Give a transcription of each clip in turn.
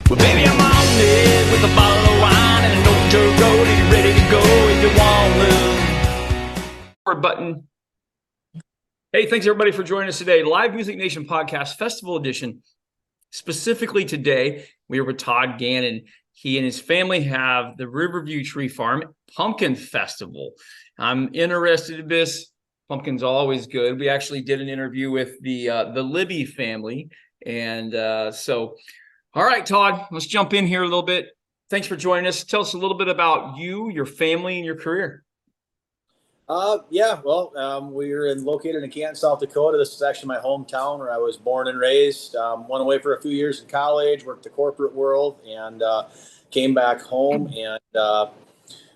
Well, baby, I'm on it with a bottle of wine and an old dirt road, and you're ready to go if you want to. Button. Hey, thanks everybody for joining us today. Live Music Nation Podcast Festival Edition. Specifically today, we are with Todd Gannon. He and his family have the Riverview Tree Farm Pumpkin Festival. I'm interested in this. Pumpkin's always good. We actually did an interview with the Libby family, and all right, Todd, let's jump in here a little bit. Thanks for joining us. Tell us a little bit about you, your family, and your career. We're located in Gannon, South Dakota. This is actually my hometown where I was born and raised. Went away for a few years in college, worked the corporate world, and came back home. And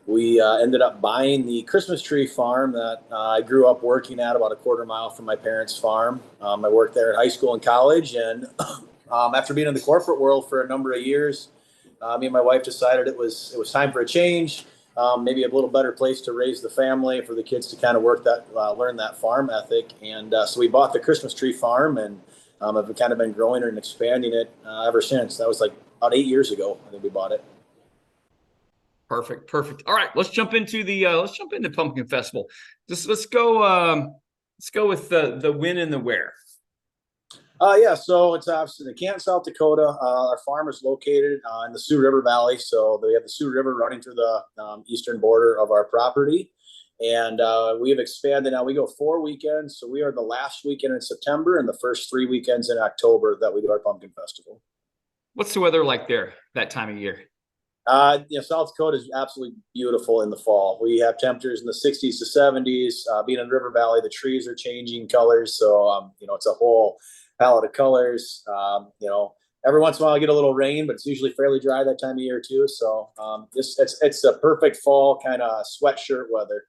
we ended up buying the Christmas tree farm that I grew up working at about a quarter mile from my parents' farm. I worked there in high school and college, and after being in the corporate world for a number of years, me and my wife decided it was time for a change. Maybe a little better place to raise the family, for the kids to kind of learn that farm ethic. And so we bought the Christmas tree farm, and have kind of been growing it and expanding it ever since. That was like about 8 years ago, I think we bought it. Perfect. All right, let's jump into Pumpkin Festival. Let's go with the when and the where. So it's obviously in Gannon, South Dakota. Our farm is located in the Sioux River Valley. So we have the Sioux River running through the eastern border of our property. And we have expanded now. We go 4 weekends. So we are the last weekend in September and the first 3 weekends in October that we do our Pumpkin Festival. What's the weather like there that time of year? South Dakota is absolutely beautiful in the fall. We have temperatures in the 60s to 70s. Being in the River Valley, the trees are changing colors. So, it's a whole palette of colors. Every once in a while I get a little rain, but it's usually fairly dry that time of year too. So it's a perfect fall kind of sweatshirt weather.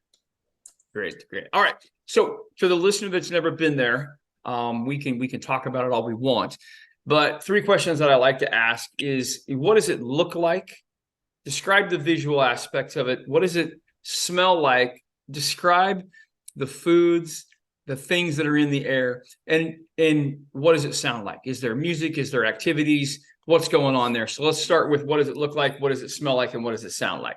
Great. All right. So for the listener that's never been there, we can talk about it all we want. But 3 questions that I like to ask is, what does it look like? Describe the visual aspects of it. What does it smell like? Describe the foods, the things that are in the air, and what does it sound like? Is there music? Is there activities? What's going on there? So let's start with, what does it look like? What does it smell like? And what does it sound like?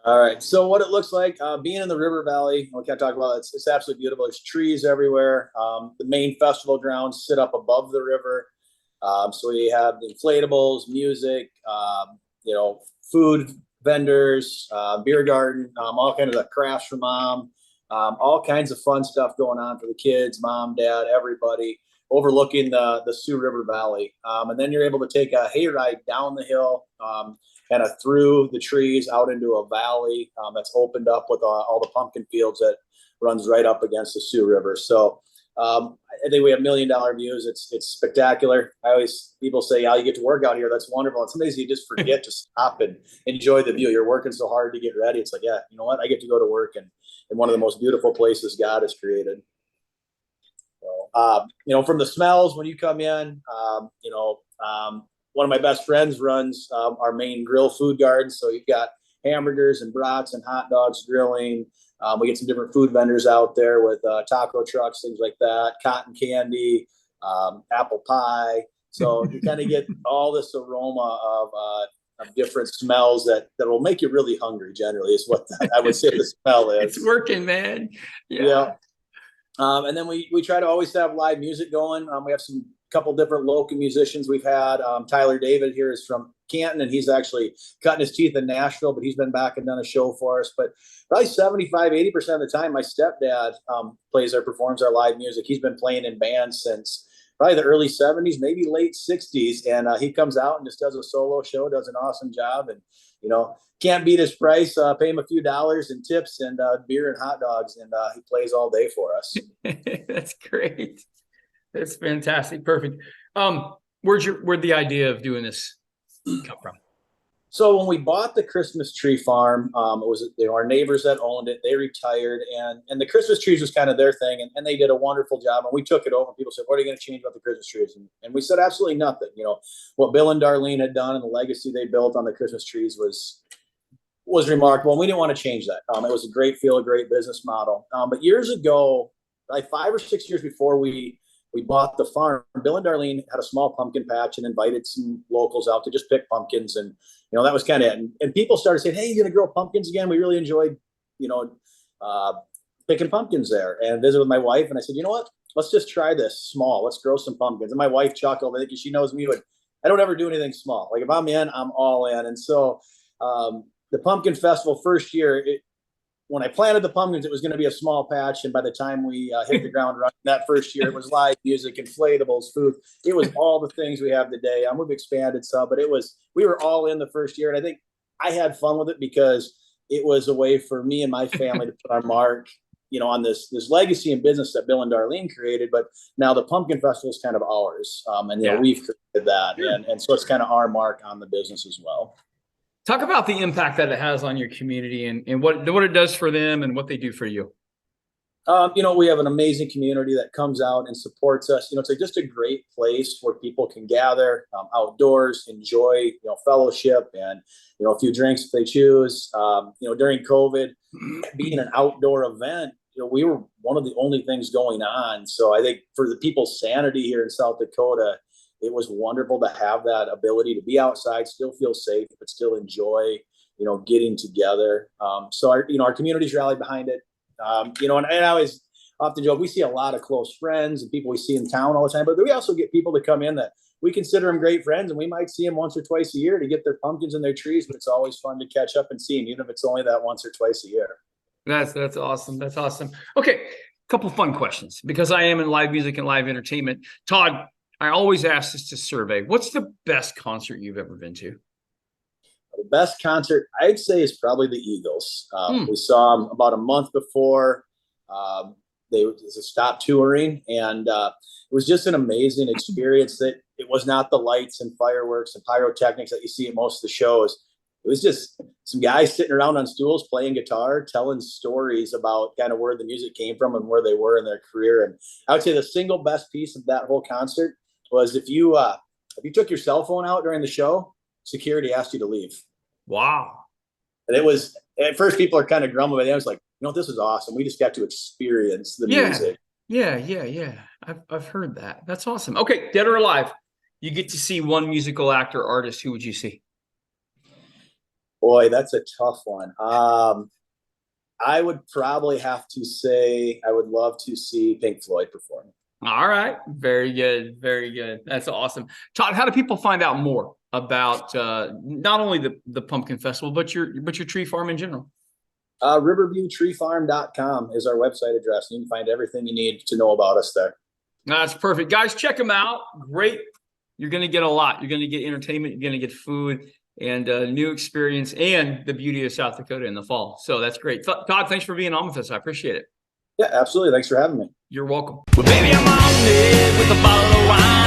All right. So what it looks like, being in the River Valley, we can't talk about it. It's absolutely beautiful. There's trees everywhere. The main festival grounds sit up above the river. So we have the inflatables, music, food vendors, beer garden, all kinds of the crafts for mom. All kinds of fun stuff going on for the kids, mom, dad, everybody, overlooking the Sioux River Valley. And then you're able to take a hayride down the hill, kind of through the trees out into a valley that's opened up with all the pumpkin fields that runs right up against the Sioux River. So I think we have $1 million views. It's spectacular. People say, "Yeah, you get to work out here. That's wonderful." And some days you just forget to stop and enjoy the view. You're working so hard to get ready. It's like, yeah, you know what? I get to go to work in one of the most beautiful places God has created. So, from the smells when you come in, one of my best friends runs our main grill food garden. So you've got hamburgers and brats and hot dogs grilling. We get some different food vendors out there with taco trucks, things like that, cotton candy, apple pie. So you kind of get all this aroma of different smells that will make you really hungry, generally, is what I would say the smell is. It's working, man. Yeah. And then we try to always have live music going. We have some couple different local musicians we've had. Tyler David here is from Canton, and he's actually cutting his teeth in Nashville, but he's been back and done a show for us. But probably 75-80% of the time, my stepdad performs our live music. He's been playing in bands since probably the early 70s, maybe late 60s. And he comes out and just does a solo show, does an awesome job. And, can't beat his price. Pay him a few dollars in tips and beer and hot dogs. And he plays all day for us. That's great. That's fantastic. Perfect. Where'd the idea of doing this come from? So when we bought the Christmas tree farm, it was our neighbors that owned it. They retired, and the Christmas trees was kind of their thing, and they did a wonderful job. And we took it over. People said, "What are you going to change about the Christmas trees?" And we said, "Absolutely nothing." What Bill and Darlene had done and the legacy they built on the Christmas trees was remarkable. And we didn't want to change that. It was a great business model. But years ago, like 5 or 6 years before we we bought the farm. Bill and Darlene had a small pumpkin patch and invited some locals out to just pick pumpkins. And, that was kind of it. And people started saying, hey, you're going to grow pumpkins again? We really enjoyed, picking pumpkins there, and visit with my wife. And I said, you know what? Let's just try this small. Let's grow some pumpkins. And my wife chuckled. I think she knows me, but I don't ever do anything small. Like if I'm in, I'm all in. And so the Pumpkin Festival first year, when I planted the pumpkins, it was going to be a small patch. And by the time we hit the ground running that first year, it was live music, inflatables, food. It was all the things we have today. We've expanded some, but we were all in the first year. And I think I had fun with it because it was a way for me and my family to put our mark, on this legacy and business that Bill and Darlene created. But now the Pumpkin Festival is kind of ours. We've created that. And so it's kind of our mark on the business as well. Talk about the impact that it has on your community and what it does for them and what they do for you. We have an amazing community that comes out and supports us. It's just a great place where people can gather outdoors, enjoy, fellowship and, a few drinks if they choose. During COVID, being an outdoor event, we were one of the only things going on. So I think for the people's sanity here in South Dakota, it was wonderful to have that ability to be outside, still feel safe, but still enjoy, getting together. So our community's rallied behind it. And I always often joke, we see a lot of close friends and people we see in town all the time, but we also get people to come in that we consider them great friends, and we might see them once or twice a year to get their pumpkins and their trees, but it's always fun to catch up and see them, even if it's only that once or twice a year. That's awesome. That's awesome. Okay. Couple fun questions because I am in live music and live entertainment. Todd, I always ask this to survey. What's the best concert you've ever been to? The best concert I'd say is probably the Eagles. We saw them about a month before they stopped touring, and it was just an amazing experience. That it was not the lights and fireworks and pyrotechnics that you see at most of the shows. It was just some guys sitting around on stools playing guitar, telling stories about kind of where the music came from and where they were in their career. And I would say the single best piece of that whole concert was if you took your cell phone out during the show, security asked you to leave. Wow. And it was, at first people are kind of grumbling, but I was like, this is awesome. We just got to experience the music. Yeah. I've heard that. That's awesome. Okay. Dead or alive, you get to see one musical actor, artist. Who would you see? Boy, that's a tough one. I would probably have to say I would love to see Pink Floyd perform. All right. Very good. Very good. That's awesome. Todd, how do people find out more about not only the Pumpkin Festival, but your tree farm in general? RiverviewTreeFarm.com is our website address. You can find everything you need to know about us there. That's perfect. Guys, check them out. Great. You're going to get a lot. You're going to get entertainment. You're going to get food and a new experience and the beauty of South Dakota in the fall. So that's great. Todd, thanks for being on with us. I appreciate it. Yeah, absolutely. Thanks for having me. You're welcome. Well, baby, I'm on it with a bottle of wine.